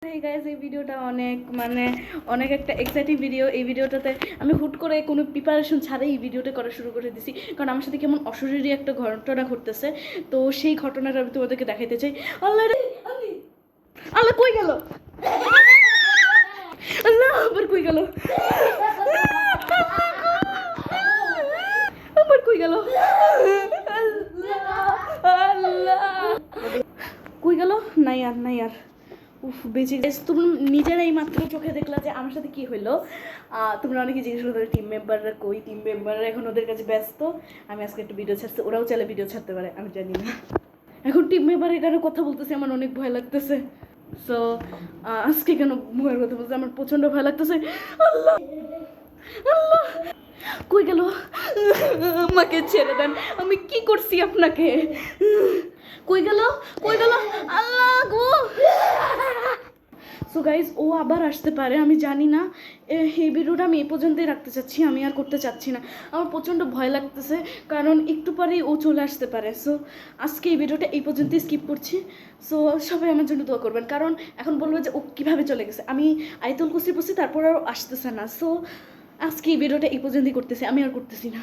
এই গাইস এই ভিডিওটা অনেক একটা এক্সাইটিং ভিডিও। এই ভিডিওটাতে আমি হুট করে কোনো প্রিপারেশন ছাড়াই এই ভিডিওটা করা শুরু করে দিছি, কারণ আমার সাথে কেমন অশরীরী একটা ঘটনা ঘটতেছে। তো সেই ঘটনাটা আমি তোমাদেরকে দেখাইতে চাই। আল্লাহ আল্লাহ কই গেল, আল্লাহ আবার কই গেল, আবার কই গেল, আল্লাহ কই গেল। নাই আর উফ বেঁচে গেছে। তুমি নিজেরাই মাত্র চোখে দেখলা যে আমার সাথে কি হইলো। তোমরা অনেকে জিজ্ঞেস করো টিম মেম্বাররা কই, টিম মেম্বাররা এখন ওদের কাছে ব্যস্ত। আমি আজকে একটু ভিডিও ছাড়ছি, ওরাও চাইলে ভিডিও ছাড়তে পারে, আমি জানি না। এখন টিম মেম্বারের কারণে কথা বলতেছে, আমার অনেক ভয় লাগতেছে। সো আজকে কেন ভয়ের কথা বলতে আমার প্রচণ্ড ভয় লাগতেছে। আল্লাহ আল্লাহ কই গেল, আমাকে ছেড়ে দেন, আমি কি করছি আপনাকে। কই গেল আল্লাহ গো। সো গাইজ ও আবার আসতে পারে, আমি জানি না। এই ভিডিওটা আমি এই পর্যন্তই রাখতে চাচ্ছি, আমি আর করতে চাচ্ছি না। আমার প্রচণ্ড ভয় লাগতেছে, কারণ একটু পরেই ও চলে আসতে পারে। সো আজকে এই ভিডিওটা এই পর্যন্তই স্কিপ করছি। সো সবাই আমার জন্য দোয়া করবেন, কারণ এখন বলবো যে ও কীভাবে চলে গেছে। আমি আইতুল কুসি পড়ছি, তারপর আর আসতেছে না। সো আজকে এই ভিডিওটা এই পর্যন্তই করতেছি, আমি আর করতেছি না।